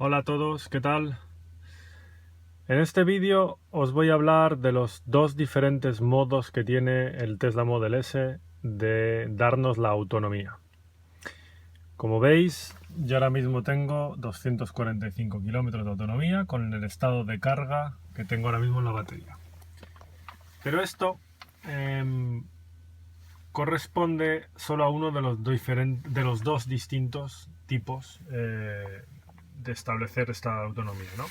Hola a todos, ¿qué tal? En este vídeo os voy a hablar de los dos diferentes modos que tiene el Tesla Model S de darnos la autonomía. Como veis, yo ahora mismo tengo 245 kilómetros de autonomía con el estado de carga que tengo ahora mismo en la batería. Pero esto corresponde solo a uno de los dos distintos tipos de establecer esta autonomía, ¿no?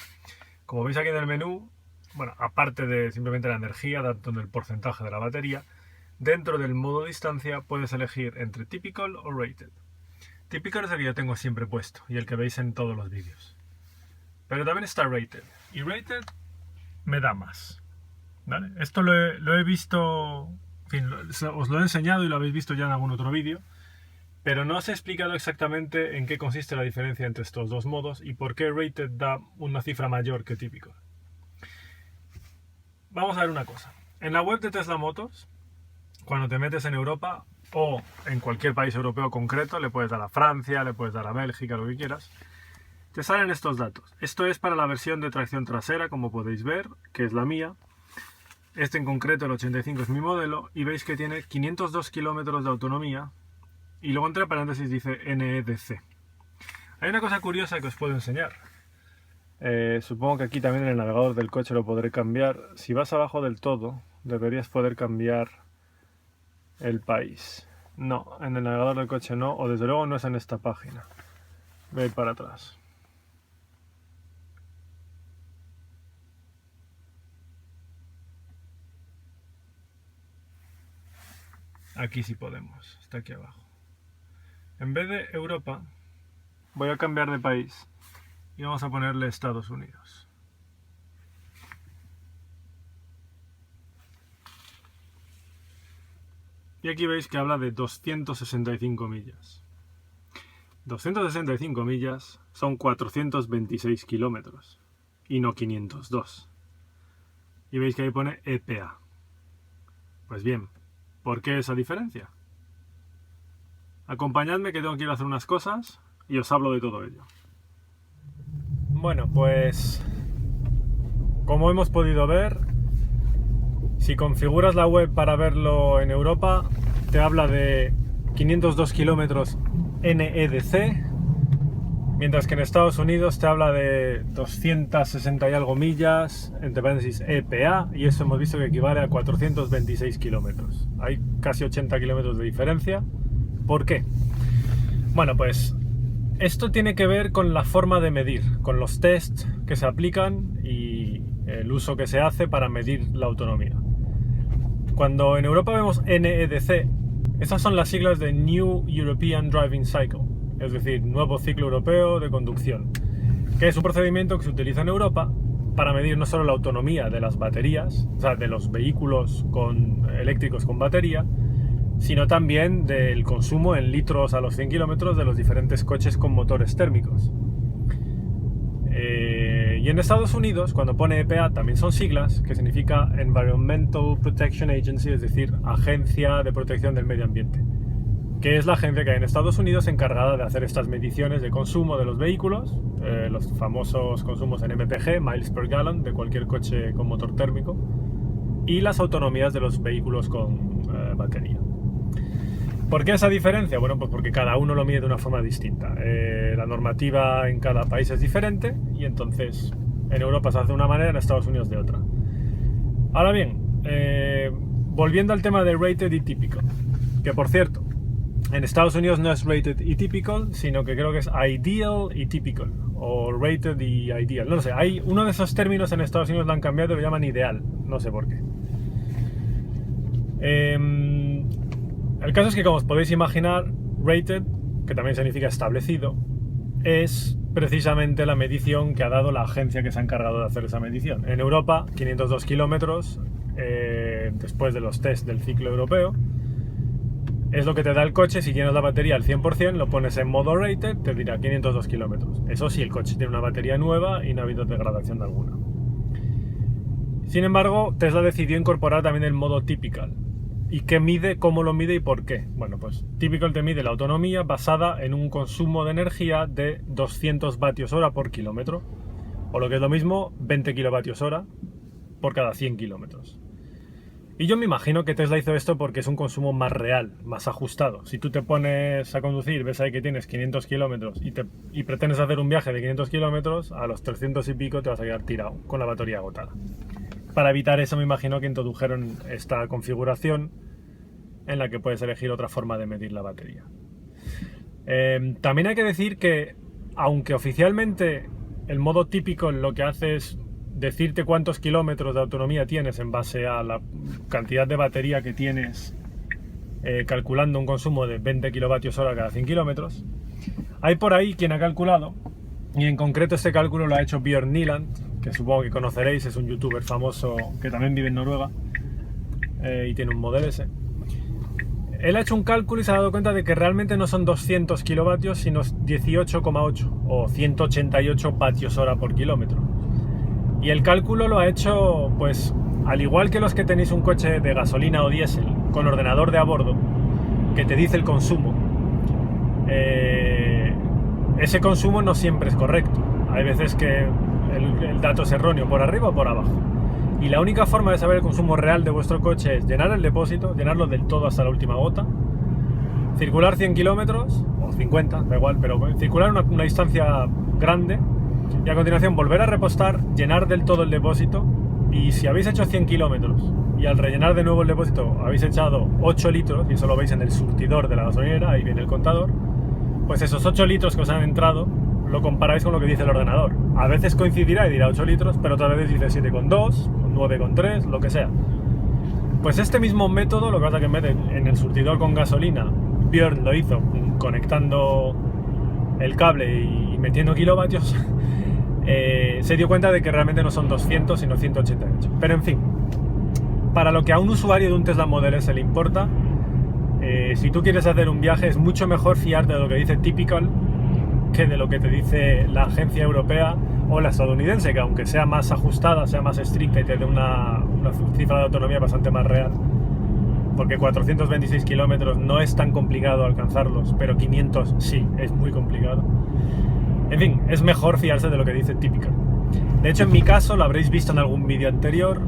Como veis aquí en el menú, bueno, aparte de simplemente la energía, dando el porcentaje de la batería, dentro del modo distancia puedes elegir entre Typical o Rated. Typical es el que yo tengo siempre puesto y el que veis en todos los vídeos. Pero también está Rated. Y Rated me da más, ¿vale? Esto lo he visto, en fin, os lo he enseñado y lo habéis visto ya en algún otro vídeo, pero no os he explicado exactamente en qué consiste la diferencia entre estos dos modos y por qué Rated da una cifra mayor que Typical. Vamos a ver una cosa. En la web de Tesla Motors, cuando te metes en Europa o en cualquier país europeo concreto, le puedes dar a Francia, le puedes dar a Bélgica, lo que quieras, te salen estos datos. Esto es para la versión de tracción trasera, como podéis ver, que es la mía. Este en concreto, el 85, es mi modelo, y veis que tiene 502 kilómetros de autonomía, y luego entre paréntesis dice NEDC. Hay una cosa curiosa que os puedo enseñar. Supongo que aquí también en el navegador del coche lo podré cambiar. Si vas abajo del todo, deberías poder cambiar el país. No, en el navegador del coche no, o desde luego no es en esta página. Voy a ir para atrás. Aquí sí podemos, está aquí abajo. En vez de Europa, voy a cambiar de país y vamos a ponerle Estados Unidos. Y aquí veis que habla de 265 millas. 265 millas son 426 kilómetros y no 502. Y veis que ahí pone EPA. Pues bien, ¿por qué esa diferencia? Acompañadme que tengo que ir a hacer unas cosas y os hablo de todo ello. Bueno, pues como hemos podido ver, si configuras la web para verlo en Europa, te habla de 502 kilómetros NEDC, mientras que en Estados Unidos te habla de 260 y algo millas, entre paréntesis EPA, y eso hemos visto que equivale a 426 kilómetros. Hay casi 80 kilómetros de diferencia. ¿Por qué? Bueno, pues esto tiene que ver con la forma de medir, con los tests que se aplican y el uso que se hace para medir la autonomía. Cuando en Europa vemos NEDC, esas son las siglas de New European Driving Cycle, es decir, Nuevo Ciclo Europeo de Conducción, que es un procedimiento que se utiliza en Europa para medir no solo la autonomía de las baterías, o sea, de los vehículos eléctricos con batería, sino también del consumo en litros a los 100 kilómetros de los diferentes coches con motores térmicos. Y en Estados Unidos, cuando pone EPA, también son siglas, que significa Environmental Protection Agency, es decir, Agencia de Protección del Medio Ambiente, que es la agencia que hay en Estados Unidos encargada de hacer estas mediciones de consumo de los vehículos, los famosos consumos en MPG, miles per gallon, de cualquier coche con motor térmico, y las autonomías de los vehículos con batería. ¿Por qué esa diferencia? Bueno, pues porque cada uno lo mide de una forma distinta. La normativa en cada país es diferente y entonces en Europa se hace de una manera, en Estados Unidos de otra. Ahora bien, volviendo al tema de Rated y Typical, que por cierto, en Estados Unidos no es Rated y Typical, sino que creo que es Ideal y Typical, o Rated y Ideal. No sé, hay uno de esos términos en Estados Unidos lo han cambiado y lo llaman Ideal, no sé por qué. El caso es que, como os podéis imaginar, Rated, que también significa establecido, es precisamente la medición que ha dado la agencia que se ha encargado de hacer esa medición. En Europa, 502 kilómetros, después de los test del ciclo europeo, es lo que te da el coche. Si tienes la batería al 100%, lo pones en modo Rated, te dirá 502 kilómetros. Eso sí, el coche tiene una batería nueva y no ha habido degradación alguna. Sin embargo, Tesla decidió incorporar también el modo Typical, ¿Y qué mide, cómo lo mide y por qué? Bueno, pues Typical te mide la autonomía basada en un consumo de energía de 200 vatios hora por kilómetro, o lo que es lo mismo, 20 kilovatios hora por cada 100 kilómetros. Y yo me imagino que Tesla hizo esto porque es un consumo más real, más ajustado. Si tú te pones a conducir, ves ahí que tienes 500 kilómetros y pretendes hacer un viaje de 500 kilómetros, a los 300 y pico te vas a quedar tirado con la batería agotada. Para evitar eso me imagino que introdujeron esta configuración en la que puedes elegir otra forma de medir la batería. También hay que decir que, aunque oficialmente el modo típico lo que hace es decirte cuántos kilómetros de autonomía tienes en base a la cantidad de batería que tienes, calculando un consumo de 20 kilovatios hora cada 100 kilómetros, hay por ahí quien ha calculado, y en concreto este cálculo lo ha hecho Bjørn Nyland, que supongo que conoceréis, es un youtuber famoso que también vive en Noruega y tiene un Model S. Él ha hecho un cálculo y se ha dado cuenta de que realmente no son 200 kilovatios, sino 18,8 o 188 vatios hora por kilómetro. Y el cálculo lo ha hecho, pues, al igual que los que tenéis un coche de gasolina o diésel con ordenador de a bordo, que te dice el consumo. Ese consumo no siempre es correcto. Hay veces que el dato es erróneo por arriba o por abajo. Y la única forma de saber el consumo real de vuestro coche es llenar el depósito, llenarlo del todo hasta la última gota, circular 100 kilómetros, o 50, da igual, pero circular una distancia grande, y a continuación volver a repostar, llenar del todo el depósito, y si habéis hecho 100 kilómetros y al rellenar de nuevo el depósito habéis echado 8 litros, y eso lo veis en el surtidor de la gasolinera, ahí viene el contador, pues esos 8 litros que os han entrado lo comparáis con lo que dice el ordenador. A veces coincidirá y dirá 8 litros, pero otras veces dice 7,2, 9,3, lo que sea. Pues este mismo método, lo que pasa que en vez de en el surtidor con gasolina, Bjørn lo hizo conectando el cable y metiendo kilovatios, se dio cuenta de que realmente no son 200 sino 188. Pero en fin, para lo que a un usuario de un Tesla Model S le importa, si tú quieres hacer un viaje es mucho mejor fiarte de lo que dice Typical que de lo que te dice la agencia europea o la estadounidense, que aunque sea más ajustada, sea más estricta y te dé una cifra de autonomía bastante más real, porque 426 kilómetros no es tan complicado alcanzarlos, pero 500 sí, es muy complicado. En fin, es mejor fiarse de lo que dice Typical. De hecho, en mi caso, lo habréis visto en algún vídeo anterior,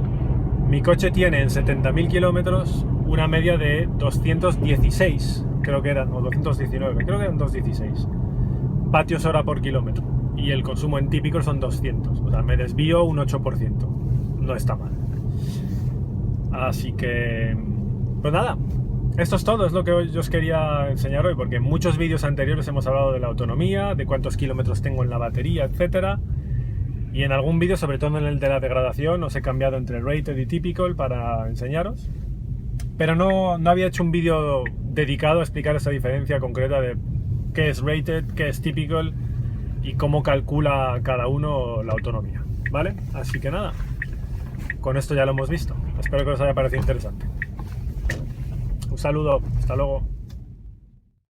mi coche tiene en 70.000 kilómetros una media de 216, creo que eran, o 219, creo que eran 216 vatios hora por kilómetro. Y el consumo en Typical son 200, o sea, me desvío un 8%. No está mal. Así que, pues nada, esto es todo, es lo que yo os quería enseñar hoy, porque en muchos vídeos anteriores hemos hablado de la autonomía, de cuántos kilómetros tengo en la batería, etcétera. Y en algún vídeo, sobre todo en el de la degradación, os he cambiado entre Rated y Typical para enseñaros. Pero no había hecho un vídeo dedicado a explicar esa diferencia concreta de qué es Rated, qué es Typical y cómo calcula cada uno la autonomía, ¿vale? Así que nada, con esto ya lo hemos visto. Espero que os haya parecido interesante. Un saludo, hasta luego.